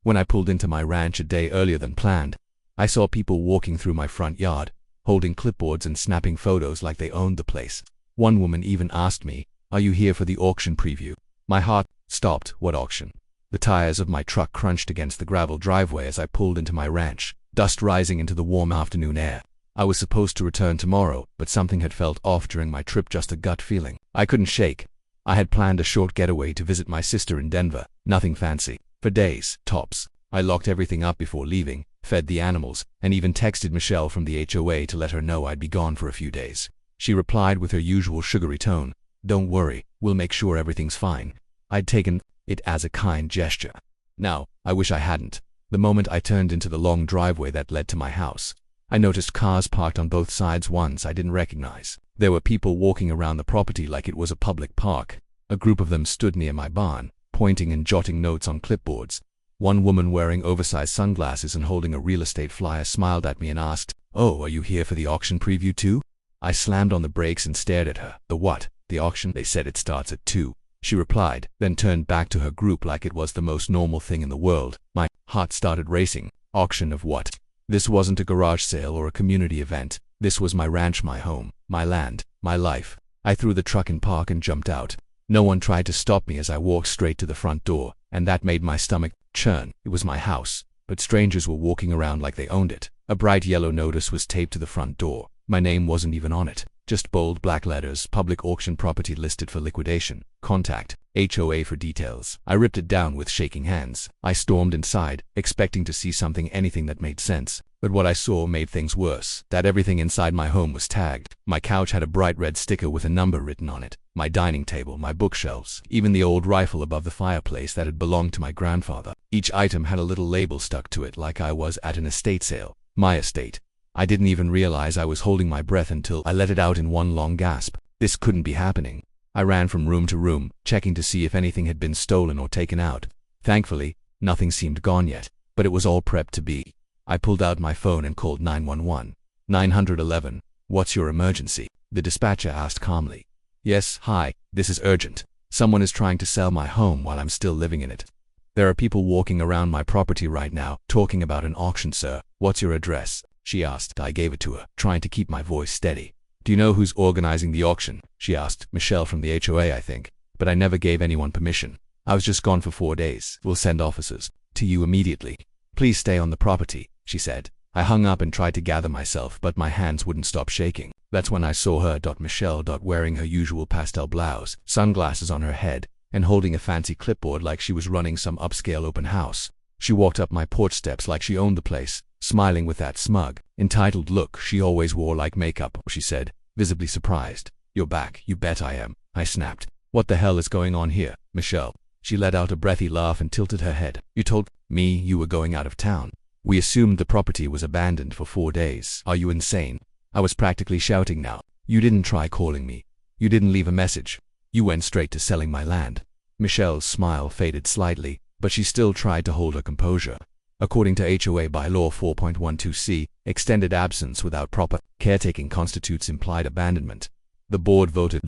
When I pulled into my ranch a day earlier than planned, I saw people walking through my front yard, holding clipboards and snapping photos like they owned the place. One woman even asked me, "Are you here for the auction preview?" My heart stopped. What auction? The tires of my truck crunched against the gravel driveway as I pulled into my ranch, dust rising into the warm afternoon air. I was supposed to return tomorrow, but something had felt off during my trip, just a gut feeling I couldn't shake. I had planned a short getaway to visit my sister in Denver, nothing fancy. For days, tops. I locked everything up before leaving, fed the animals, and even texted Michelle from the HOA to let her know I'd be gone for a few days. She replied with her usual sugary tone, "Don't worry, we'll make sure everything's fine." I'd taken it as a kind gesture. Now, I wish I hadn't. The moment I turned into the long driveway that led to my house, I noticed cars parked on both sides, ones I didn't recognize. There were people walking around the property like it was a public park. A group of them stood near my barn, pointing and jotting notes on clipboards. One woman wearing oversized sunglasses and holding a real estate flyer smiled at me and asked, "Oh, are you here for the auction preview too?" I slammed on the brakes and stared at her. "The what? The auction? They said it starts at 2. She replied, then turned back to her group like it was the most normal thing in the world. My heart started racing. Auction of what? This wasn't a garage sale or a community event. This was my ranch, my home, my land, my life. I threw the truck in park and jumped out. No one tried to stop me as I walked straight to the front door, and that made my stomach churn. It was my house, but strangers were walking around like they owned it. A bright yellow notice was taped to the front door. My name wasn't even on it. Just bold black letters, public auction property listed for liquidation. Contact HOA for details. I ripped it down with shaking hands. I stormed inside, expecting to see anything that made sense. But what I saw made things worse. That everything inside my home was tagged. My couch had a bright red sticker with a number written on it. My dining table, my bookshelves, even the old rifle above the fireplace that had belonged to my grandfather. Each item had a little label stuck to it like I was at an estate sale. My estate. I didn't even realize I was holding my breath until I let it out in one long gasp. This couldn't be happening. I ran from room to room, checking to see if anything had been stolen or taken out. Thankfully, nothing seemed gone yet, but it was all prepped to be. I pulled out my phone and called 911. 911, "What's your emergency?" the dispatcher asked calmly. "Yes, hi, this is urgent. Someone is trying to sell my home while I'm still living in it. There are people walking around my property right now, talking about an auction, sir. What's your address?" she asked. I gave it to her, trying to keep my voice steady. "Do you know who's organizing the auction?" she asked. "Michelle from the HOA, I think. But I never gave anyone permission. I was just gone for 4 days. We'll send officers to you immediately. Please stay on the property," she said. I hung up and tried to gather myself, but my hands wouldn't stop shaking. That's when I saw her, Michelle, wearing her usual pastel blouse, sunglasses on her head, and holding a fancy clipboard like she was running some upscale open house. She walked up my porch steps like she owned the place, smiling with that smug, entitled look she always wore like makeup. She said, visibly surprised, "You're back." "You bet I am," I snapped. "What the hell is going on here, Michelle?" She let out a breathy laugh and tilted her head. "You told me you were going out of town. We assumed the property was abandoned for 4 days. Are you insane?" I was practically shouting now. "You didn't try calling me. You didn't leave a message. You went straight to selling my land." Michelle's smile faded slightly, but she still tried to hold her composure. According to HOA bylaw 4.12c, extended absence without proper caretaking constitutes implied abandonment. The board voted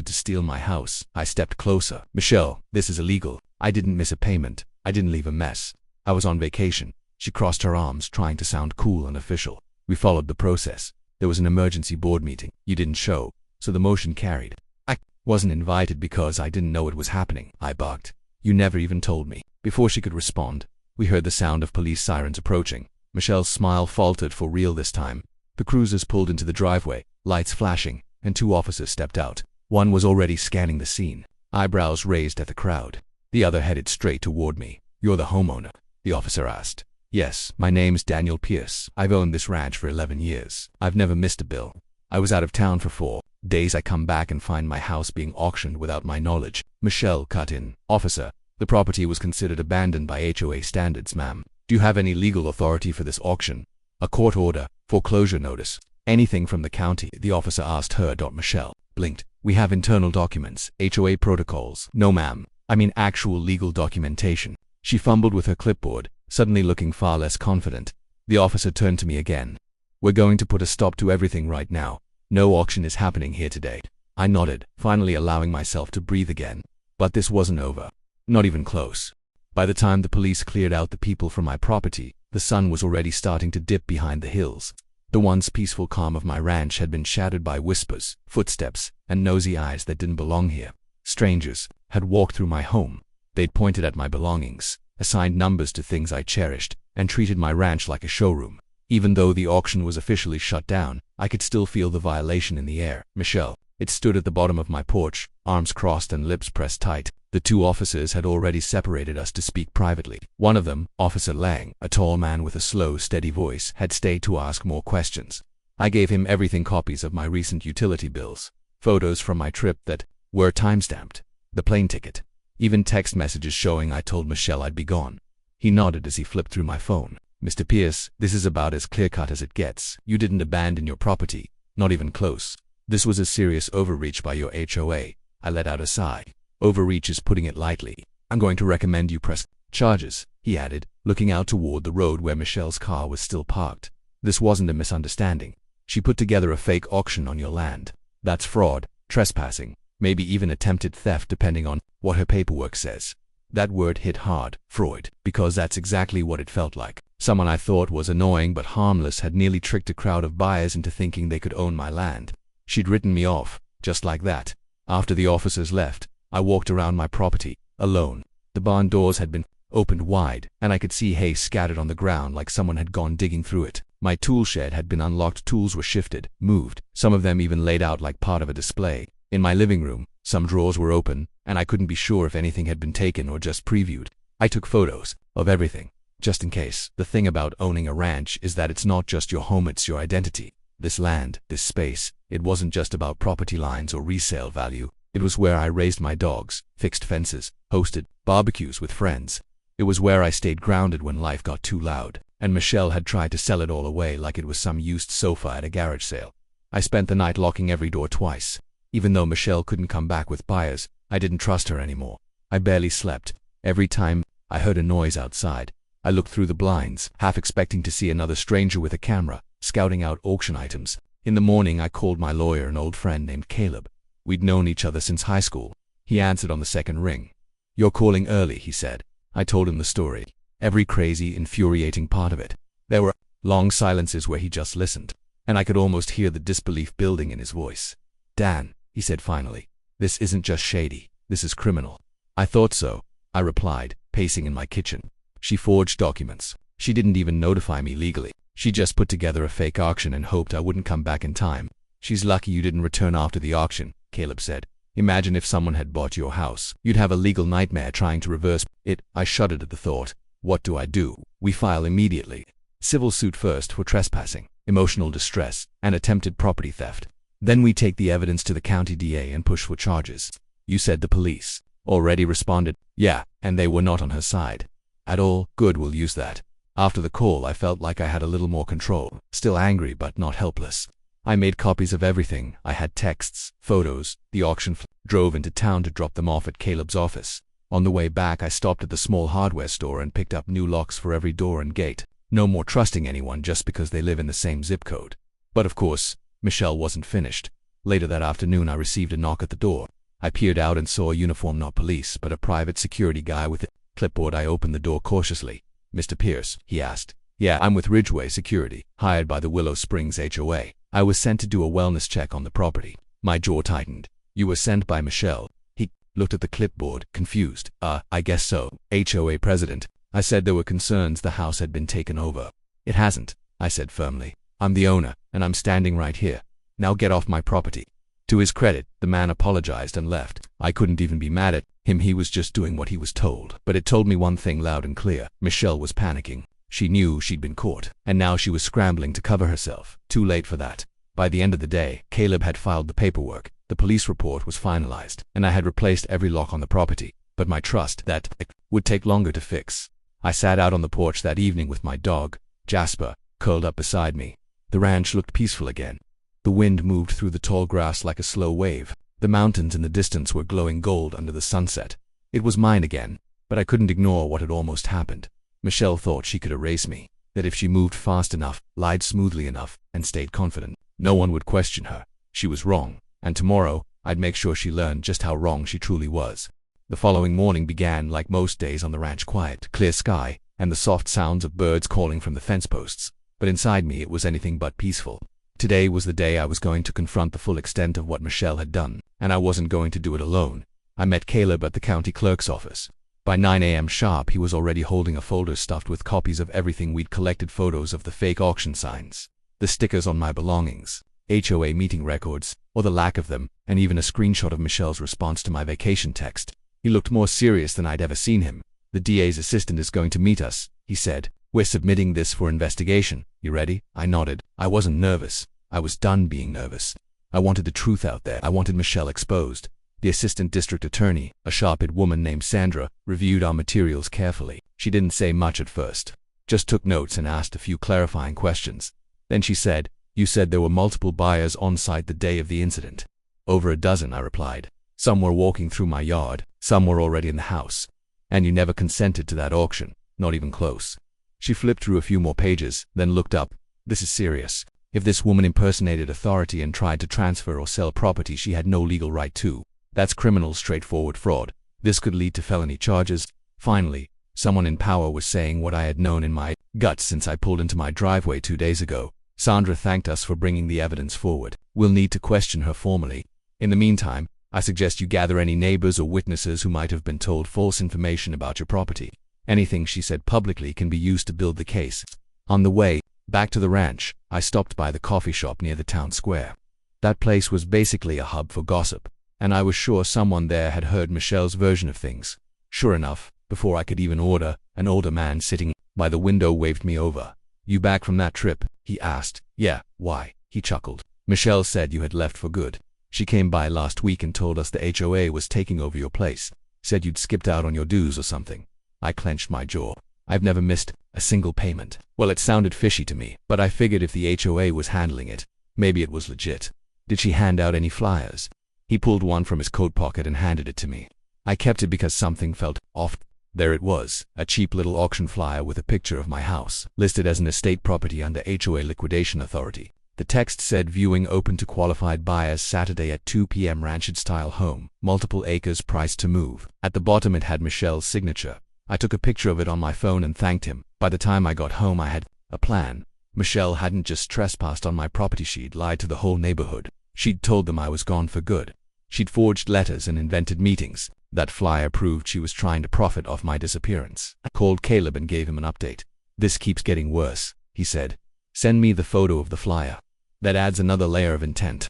to steal my house. I stepped closer. "Michelle, this is illegal. I didn't miss a payment. I didn't leave a mess. I was on vacation." She crossed her arms, trying to sound cool and official. "We followed the process. There was an emergency board meeting. You didn't show, so the motion carried. I wasn't invited because I didn't know it was happening," I barked. "You never even told me." Before she could respond, we heard the sound of police sirens approaching. Michelle's smile faltered for real this time. The cruisers pulled into the driveway, lights flashing, and 2 officers stepped out. One was already scanning the scene, eyebrows raised at the crowd. The other headed straight toward me. "You're the homeowner?" the officer asked. "Yes, my name's Daniel Pierce. I've owned this ranch for 11 years. I've never missed a bill. I was out of town for 4 days. I come back and find my house being auctioned without my knowledge." Michelle cut in. "Officer, the property was considered abandoned by HOA standards, ma'am. Do you have any legal authority for this auction? A court order, foreclosure notice, anything from the county?" the officer asked her. Michelle blinked. "We have internal documents, HOA protocols." "No, ma'am. I mean actual legal documentation." She fumbled with her clipboard, suddenly looking far less confident. The officer turned to me again. "We're going to put a stop to everything right now. No auction is happening here today." I nodded, finally allowing myself to breathe again. But this wasn't over. Not even close. By the time the police cleared out the people from my property, the sun was already starting to dip behind the hills. The once peaceful calm of my ranch had been shattered by whispers, footsteps, and nosy eyes that didn't belong here. Strangers had walked through my home. They'd pointed at my belongings, assigned numbers to things I cherished, and treated my ranch like a showroom. Even though the auction was officially shut down, I could still feel the violation in the air. Michelle. It stood at the bottom of my porch, arms crossed and lips pressed tight. The two officers had already separated us to speak privately. One of them, Officer Lang, a tall man with a slow, steady voice, had stayed to ask more questions. I gave him everything: copies of my recent utility bills, photos from my trip that were timestamped, the plane ticket, even text messages showing I told Michelle I'd be gone. He nodded as he flipped through my phone. "Mr. Pierce, this is about as clear-cut as it gets. You didn't abandon your property, not even close. This was a serious overreach by your HOA." I let out a sigh. "Overreach is putting it lightly. I'm going to recommend you press charges," he added, looking out toward the road where Michelle's car was still parked. "This wasn't a misunderstanding. She put together a fake auction on your land. That's fraud, trespassing, maybe even attempted theft depending on what her paperwork says." That word hit hard, Freud, because that's exactly what it felt like. Someone I thought was annoying but harmless had nearly tricked a crowd of buyers into thinking they could own my land. She'd written me off, just like that. After the officers left, I walked around my property, alone. The barn doors had been opened wide, and I could see hay scattered on the ground like someone had gone digging through it. My tool shed had been unlocked, tools were shifted, moved, some of them even laid out like part of a display. In my living room, some drawers were open, and I couldn't be sure if anything had been taken or just previewed. I took photos of everything, just in case. The thing about owning a ranch is that it's not just your home, it's your identity. This land, this space, it wasn't just about property lines or resale value. It was where I raised my dogs, fixed fences, hosted barbecues with friends. It was where I stayed grounded when life got too loud, and Michelle had tried to sell it all away like it was some used sofa at a garage sale. I spent the night locking every door twice. Even though Michelle couldn't come back with buyers, I didn't trust her anymore. I barely slept. Every time I heard a noise outside, I looked through the blinds, half expecting to see another stranger with a camera, scouting out auction items. In the morning, I called my lawyer, an old friend named Caleb. We'd known each other since high school. He answered on the second ring. "You're calling early," he said. I told him the story, every crazy, infuriating part of it. There were long silences where he just listened, and I could almost hear the disbelief building in his voice. "Dan," he said finally, "this isn't just shady, this is criminal." "I thought so," I replied, pacing in my kitchen. "She forged documents. She didn't even notify me legally. She just put together a fake auction and hoped I wouldn't come back in time." "She's lucky you didn't return after the auction," Caleb said. "Imagine if someone had bought your house. You'd have a legal nightmare trying to reverse it." I shuddered at the thought. "What do I do?" "We file immediately. Civil suit first for trespassing, emotional distress, and attempted property theft. Then we take the evidence to the county DA and push for charges." "You said the police already responded?" "Yeah, and they were not on her side at all." "Good, we'll use that." After the call, I felt like I had a little more control, still angry but not helpless. I made copies of everything. I had texts, photos, the auction drove into town to drop them off at Caleb's office. On the way back, I stopped at the small hardware store and picked up new locks for every door and gate. No more trusting anyone just because they live in the same zip code. But of course, Michelle wasn't finished. Later that afternoon, I received a knock at the door. I peered out and saw a uniform, not police, but a private security guy with a clipboard. I opened the door cautiously. "Mr. Pierce?" he asked. "Yeah, I'm with Ridgeway Security, hired by the Willow Springs HOA. I was sent to do a wellness check on the property." My jaw tightened. "You were sent by Michelle?" He looked at the clipboard, confused. I guess so, HOA president." I said there were concerns the house had been taken over. "It hasn't," I said firmly. "I'm the owner, and I'm standing right here. Now get off my property." To his credit, the man apologized and left. I couldn't even be mad at him. He was just doing what he was told. But it told me one thing loud and clear. Michelle was panicking. She knew she'd been caught, and now she was scrambling to cover herself. Too late for that. By the end of the day, Caleb had filed the paperwork, the police report was finalized, and I had replaced every lock on the property. But my trust that it would take longer to fix. I sat out on the porch that evening with my dog, Jasper, curled up beside me. The ranch looked peaceful again. The wind moved through the tall grass like a slow wave. The mountains in the distance were glowing gold under the sunset. It was mine again, but I couldn't ignore what had almost happened. Michelle thought she could erase me, that if she moved fast enough, lied smoothly enough, and stayed confident, no one would question her. She was wrong, and tomorrow, I'd make sure she learned just how wrong she truly was. The following morning began like most days on the ranch, quiet, clear sky, and the soft sounds of birds calling from the fence posts. But inside me it was anything but peaceful. Today was the day I was going to confront the full extent of what Michelle had done, and I wasn't going to do it alone. I met Caleb at the county clerk's office. By 9 a.m. sharp, he was already holding a folder stuffed with copies of everything we'd collected, photos of the fake auction signs, the stickers on my belongings, HOA meeting records, or the lack of them, and even a screenshot of Michelle's response to my vacation text. He looked more serious than I'd ever seen him. "The DA's assistant is going to meet us," he said. "We're submitting this for investigation. You ready?" I nodded. I wasn't nervous. I was done being nervous. I wanted the truth out there. I wanted Michelle exposed. The assistant district attorney, a sharp-eyed woman named Sandra, reviewed our materials carefully. She didn't say much at first, just took notes and asked a few clarifying questions. Then she said, "You said there were multiple buyers on site the day of the incident." "Over a dozen," I replied. "Some were walking through my yard, some were already in the house. And you never consented to that auction, not even close." She flipped through a few more pages, then looked up. "This is serious. If this woman impersonated authority and tried to transfer or sell property she had no legal right to, that's criminal, straightforward fraud. This could lead to felony charges." Finally, someone in power was saying what I had known in my gut since I pulled into my driveway 2 days ago. "Sandra thanked us for bringing the evidence forward. We'll need to question her formally. In the meantime, I suggest you gather any neighbors or witnesses who might have been told false information about your property. Anything she said publicly can be used to build the case." On the way back to the ranch, I stopped by the coffee shop near the town square. That place was basically a hub for gossip, and I was sure someone there had heard Michelle's version of things. Sure enough, before I could even order, an older man sitting by the window waved me over. "You back from that trip?" he asked. "Yeah, why?" He chuckled. "Michelle said you had left for good. She came by last week and told us the HOA was taking over your place. Said you'd skipped out on your dues or something." I clenched my jaw. I've never missed a single payment. Well, it sounded fishy to me, but I figured if the HOA was handling it, maybe it was legit. "Did she hand out any flyers?" He pulled one from his coat pocket and handed it to me. I kept it because something felt off. There it was, a cheap little auction flyer with a picture of my house, listed as an estate property under HOA liquidation authority. The text said, "Viewing open to qualified buyers Saturday at 2 p.m. Ranch-style home, multiple acres, price to move." At the bottom it had Michelle's signature. I took a picture of it on my phone and thanked him. By the time I got home I had a plan. Michelle hadn't just trespassed on my property, she'd lied to the whole neighborhood. She'd told them I was gone for good. She'd forged letters and invented meetings. That flyer proved she was trying to profit off my disappearance. I called Caleb and gave him an update. "This keeps getting worse," he said. "Send me the photo of the flyer. That adds another layer of intent.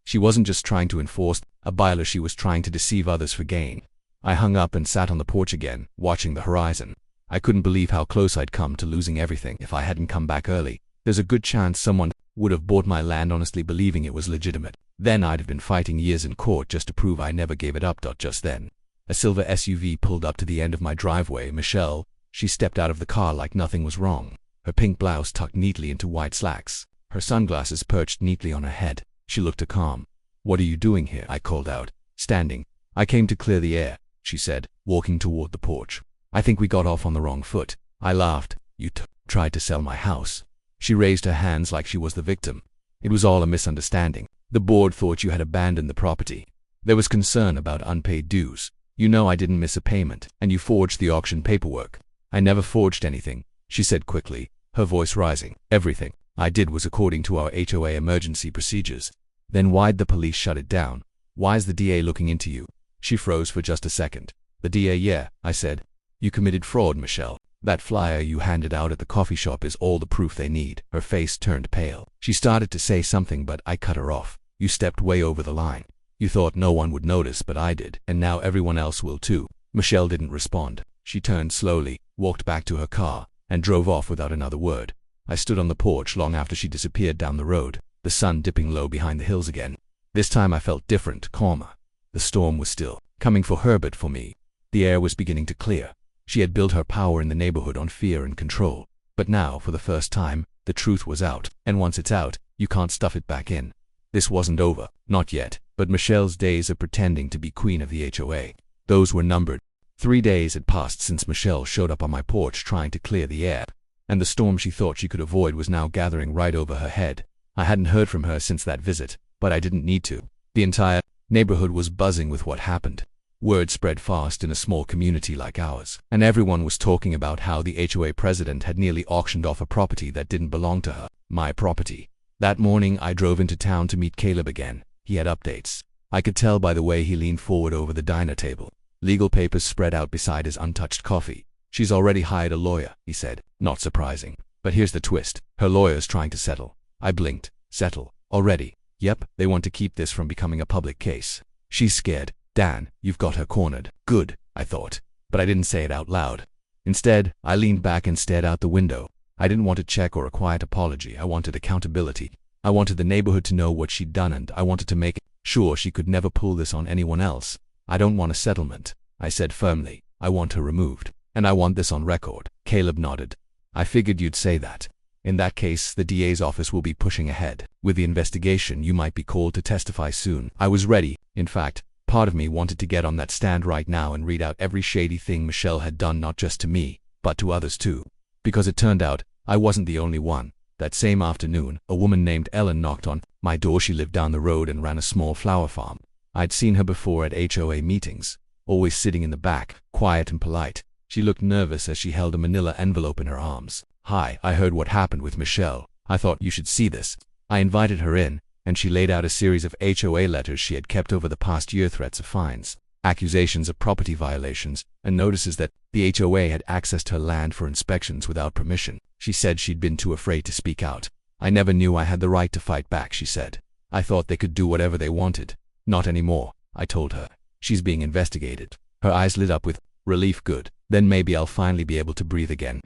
She wasn't just trying to enforce a bylaw, she was trying to deceive others for gain." I hung up and sat on the porch again, watching the horizon. I couldn't believe how close I'd come to losing everything. If I hadn't come back early, there's a good chance someone would have bought my land honestly believing it was legitimate. Then I'd have been fighting years in court just to prove I never gave it up. Just then, a silver SUV pulled up to the end of my driveway. Michelle, she stepped out of the car like nothing was wrong. Her pink blouse tucked neatly into white slacks. Her sunglasses perched neatly on her head. She looked calm. "What are you doing here?" I called out, standing. "I came to clear the air," she said, walking toward the porch. "I think we got off on the wrong foot." I laughed. "You tried to sell my house." She raised her hands like she was the victim. "It was all a misunderstanding. The board thought you had abandoned the property. There was concern about unpaid dues. You know I didn't miss a payment, and you forged the auction paperwork." "I never forged anything," she said quickly, her voice rising. "Everything I did was according to our HOA emergency procedures." "Then why'd the police shut it down? Why's the DA looking into you?" She froze for just a second. "The DA, yeah," I said. "You committed fraud, Michelle. That flyer you handed out at the coffee shop is all the proof they need." Her face turned pale. She started to say something, but I cut her off. "You stepped way over the line. You thought no one would notice, but I did, and now everyone else will too." Michelle didn't respond. She turned slowly, walked back to her car, and drove off without another word. I stood on the porch long after she disappeared down the road, the sun dipping low behind the hills again. This time I felt different, calmer. The storm was still coming for her, but for me, the air was beginning to clear. She had built her power in the neighborhood on fear and control. But now, for the first time, the truth was out, and once it's out, you can't stuff it back in. This wasn't over, not yet, but Michelle's days of pretending to be queen of the HOA, those were numbered. 3 days had passed since Michelle showed up on my porch trying to clear the air, and the storm she thought she could avoid was now gathering right over her head. I hadn't heard from her since that visit, but I didn't need to. The entire neighborhood was buzzing with what happened. Word spread fast in a small community like ours, and everyone was talking about how the HOA president had nearly auctioned off a property that didn't belong to her, my property. That morning, I drove into town to meet Caleb again. He had updates. I could tell by the way he leaned forward over the diner table. Legal papers spread out beside his untouched coffee. She's already hired a lawyer, he said. Not surprising. But here's the twist. Her lawyer's trying to settle. I blinked. Settle? Already? Yep, they want to keep this from becoming a public case. She's scared. Dan, you've got her cornered. Good, I thought. But I didn't say it out loud. Instead, I leaned back and stared out the window. I didn't want a check or a quiet apology. I wanted accountability. I wanted the neighborhood to know what she'd done, and I wanted to make sure she could never pull this on anyone else. I don't want a settlement, I said firmly. I want her removed. And I want this on record. Caleb nodded. I figured you'd say that. In that case, the DA's office will be pushing ahead with the investigation. You might be called to testify soon. I was ready. In fact, part of me wanted to get on that stand right now and read out every shady thing Michelle had done, not just to me, but to others too. Because it turned out, I wasn't the only one. That same afternoon, a woman named Ellen knocked on my door. She lived down the road and ran a small flower farm. I'd seen her before at HOA meetings, always sitting in the back, quiet and polite. She looked nervous as she held a manila envelope in her arms. Hi, I heard what happened with Michelle. I thought you should see this. I invited her in, and she laid out a series of HOA letters she had kept over the past year, threats of fines, accusations of property violations, and notices that the HOA had accessed her land for inspections without permission. She said she'd been too afraid to speak out. I never knew I had the right to fight back, she said. I thought they could do whatever they wanted. Not anymore, I told her. She's being investigated. Her eyes lit up with relief. Good. Then maybe I'll finally be able to breathe again.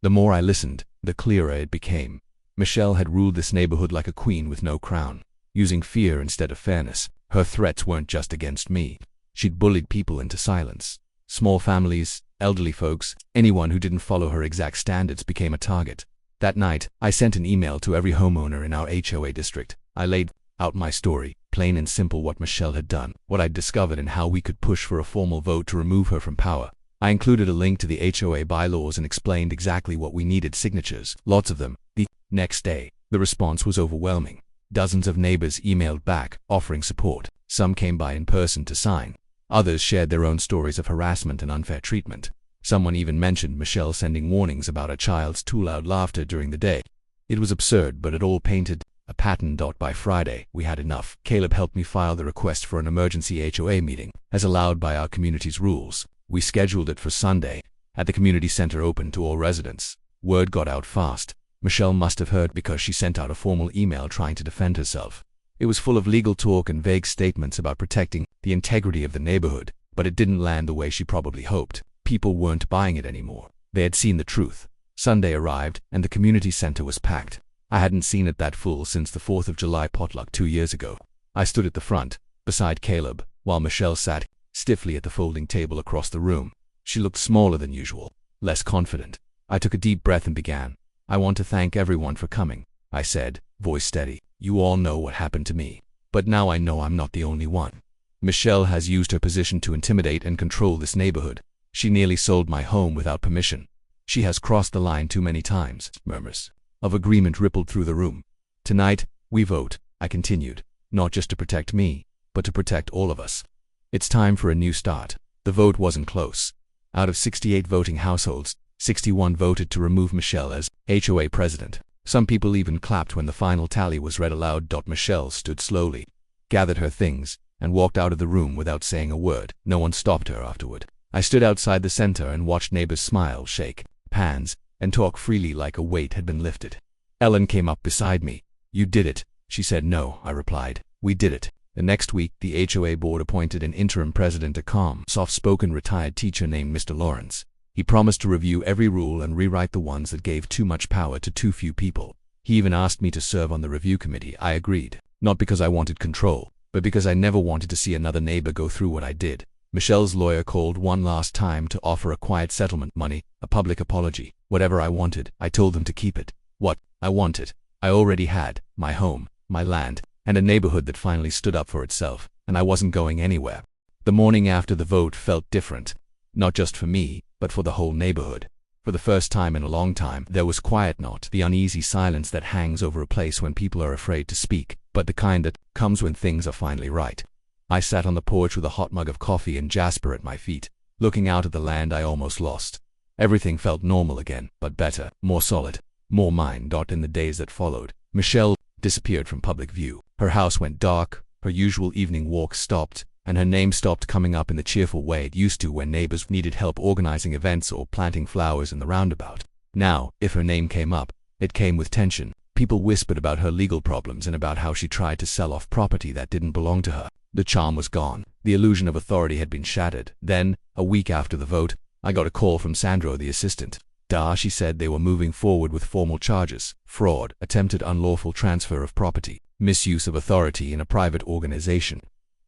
The more I listened, the clearer it became. Michelle had ruled this neighborhood like a queen with no crown, using fear instead of fairness. Her threats weren't just against me. She'd bullied people into silence. Small families, elderly folks, anyone who didn't follow her exact standards became a target. That night, I sent an email to every homeowner in our HOA district. I laid out my story, plain and simple, what Michelle had done, what I'd discovered, and how we could push for a formal vote to remove her from power. I included a link to the HOA bylaws and explained exactly what we needed: signatures, lots of them. The next day, the response was overwhelming. Dozens of neighbors emailed back, offering support. Some came by in person to sign. Others shared their own stories of harassment and unfair treatment. Someone even mentioned Michelle sending warnings about a child's too loud laughter during the day. It was absurd, but it all painted a pattern. By Friday, we had enough. Caleb helped me file the request for an emergency HOA meeting, as allowed by our community's rules. We scheduled it for Sunday, at the community center, open to all residents. Word got out fast. Michelle must have heard, because she sent out a formal email trying to defend herself. It was full of legal talk and vague statements about protecting the integrity of the neighborhood, but it didn't land the way she probably hoped. People weren't buying it anymore. They had seen the truth. Sunday arrived, and the community center was packed. I hadn't seen it that full since the 4th of July potluck 2 years ago. I stood at the front, beside Caleb, while Michelle sat stiffly at the folding table across the room. She looked smaller than usual, less confident. I took a deep breath and began. I want to thank everyone for coming, I said, voice steady. You all know what happened to me. But now I know I'm not the only one. Michelle has used her position to intimidate and control this neighborhood. She nearly sold my home without permission. She has crossed the line too many times. Murmurs of agreement rippled through the room. Tonight, we vote, I continued, not just to protect me, but to protect all of us. It's time for a new start. The vote wasn't close. Out of 68 voting households, 61 voted to remove Michelle as HOA president. Some people even clapped when the final tally was read aloud. Michelle stood slowly, gathered her things, and walked out of the room without saying a word. No one stopped her afterward. I stood outside the center and watched neighbors smile, shake hands, and talk freely like a weight had been lifted. Ellen came up beside me. You did it, she said. No, I replied. We did it. The next week, the HOA board appointed an interim president, a calm, soft-spoken retired teacher named Mr. Lawrence. He promised to review every rule and rewrite the ones that gave too much power to too few people. He even asked me to serve on the review committee. I agreed, not because I wanted control, but because I never wanted to see another neighbor go through what I did. Michelle's lawyer called one last time to offer a quiet settlement, money, a public apology, whatever I wanted. I told them to keep it. What I wanted, I already had: my home, my land, and a neighborhood that finally stood up for itself, and I wasn't going anywhere. The morning after the vote felt different, not just for me, but for the whole neighborhood. For the first time in a long time, there was quiet, not the uneasy silence that hangs over a place when people are afraid to speak, but the kind that comes when things are finally right. I sat on the porch with a hot mug of coffee and Jasper at my feet, looking out at the land I almost lost. Everything felt normal again, but better, more solid, more mine. In the days that followed, Michelle disappeared from public view. Her house went dark, her usual evening walks stopped, and her name stopped coming up in the cheerful way it used to when neighbors needed help organizing events or planting flowers in the roundabout. Now, if her name came up, it came with tension. People whispered about her legal problems and about how she tried to sell off property that didn't belong to her. The charm was gone. The illusion of authority had been shattered. Then, a week after the vote, I got a call from Sandro, the assistant. She said they were moving forward with formal charges: fraud, attempted unlawful transfer of property, misuse of authority in a private organization.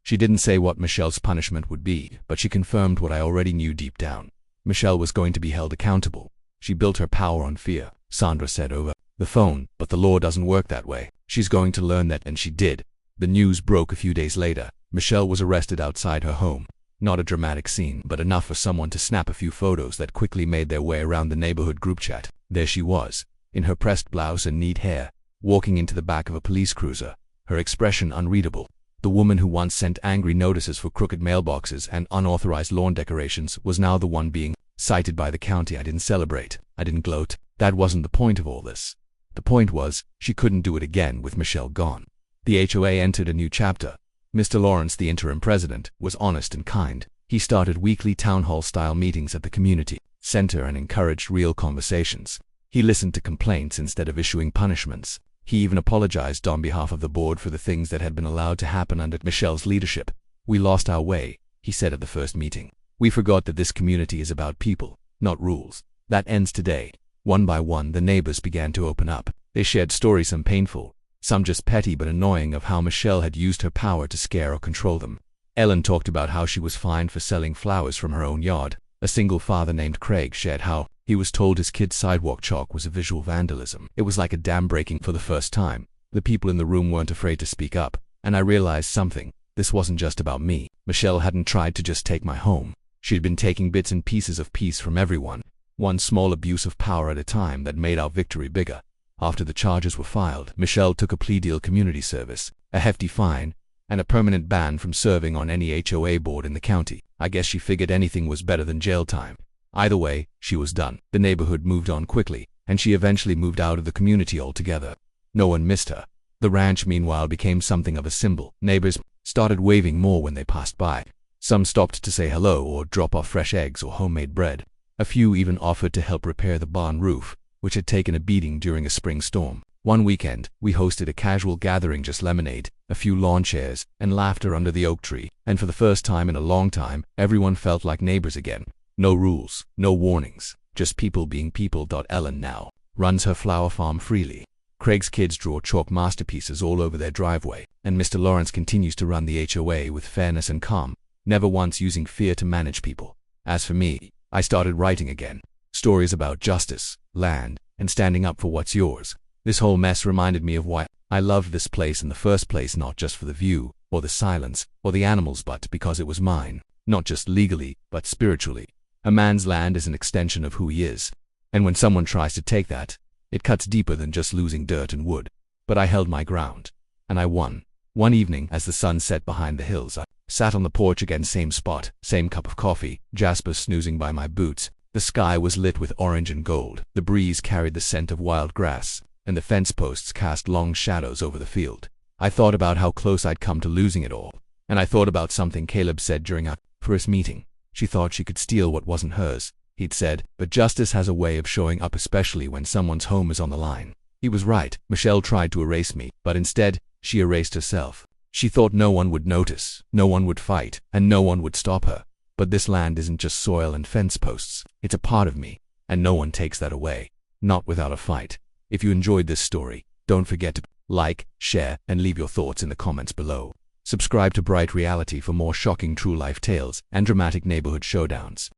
She didn't say what Michelle's punishment would be, but she confirmed what I already knew deep down. Michelle was going to be held accountable. She built her power on fear, Sandra said over the phone, but the law doesn't work that way. She's going to learn that, and she did. The news broke a few days later. Michelle was arrested outside her home. Not a dramatic scene, but enough for someone to snap a few photos that quickly made their way around the neighborhood group chat. There she was, in her pressed blouse and neat hair, walking into the back of a police cruiser, her expression unreadable. The woman who once sent angry notices for crooked mailboxes and unauthorized lawn decorations was now the one being cited by the county. I didn't celebrate. I didn't gloat. That wasn't the point of all this. The point was, she couldn't do it again with Michelle gone. The HOA entered a new chapter. Mr. Lawrence, the interim president, was honest and kind. He started weekly town hall-style meetings at the community center and encouraged real conversations. He listened to complaints instead of issuing punishments. He even apologized on behalf of the board for the things that had been allowed to happen under Michelle's leadership. "We lost our way," he said at the first meeting. "We forgot that this community is about people, not rules. That ends today." One by one, the neighbors began to open up. They shared stories, some painful, some just petty but annoying, of how Michelle had used her power to scare or control them. Ellen talked about how she was fined for selling flowers from her own yard. A single father named Craig shared how he was told his kid's sidewalk chalk was a visual vandalism. It was like a dam breaking. For the first time, the people in the room weren't afraid to speak up, and I realized something. This wasn't just about me. Michelle hadn't tried to just take my home. She'd been taking bits and pieces of peace from everyone, one small abuse of power at a time, that made our victory bigger. After the charges were filed, Michelle took a plea deal: community service, a hefty fine, and a permanent ban from serving on any HOA board in the county. I guess she figured anything was better than jail time. Either way, she was done. The neighborhood moved on quickly, and she eventually moved out of the community altogether. No one missed her. The ranch, meanwhile, became something of a symbol. Neighbors started waving more when they passed by. Some stopped to say hello or drop off fresh eggs or homemade bread. A few even offered to help repair the barn roof, which had taken a beating during a spring storm. One weekend, we hosted a casual gathering: just lemonade, a few lawn chairs, and laughter under the oak tree. And for the first time in a long time, everyone felt like neighbors again. No rules, no warnings, just people being people. Ellen now runs her flower farm freely. Craig's kids draw chalk masterpieces all over their driveway, and Mr. Lawrence continues to run the HOA with fairness and calm, never once using fear to manage people. As for me, I started writing again. Stories about justice, land, and standing up for what's yours. This whole mess reminded me of why I loved this place in the first place, not just for the view, or the silence, or the animals, but because it was mine. Not just legally, but spiritually. A man's land is an extension of who he is. And when someone tries to take that, it cuts deeper than just losing dirt and wood. But I held my ground. And I won. One evening, as the sun set behind the hills, I sat on the porch again, same spot, same cup of coffee, Jasper snoozing by my boots. The sky was lit with orange and gold. The breeze carried the scent of wild grass, and the fence posts cast long shadows over the field. I thought about how close I'd come to losing it all. And I thought about something Caleb said during our first meeting. She thought she could steal what wasn't hers, he'd said, but justice has a way of showing up, especially when someone's home is on the line. He was right. Michelle tried to erase me, but instead, she erased herself. She thought no one would notice, no one would fight, and no one would stop her. But this land isn't just soil and fence posts. It's a part of me, and no one takes that away. Not without a fight. If you enjoyed this story, don't forget to like, share, and leave your thoughts in the comments below. Subscribe to Bright Reality for more shocking true-life tales and dramatic neighborhood showdowns.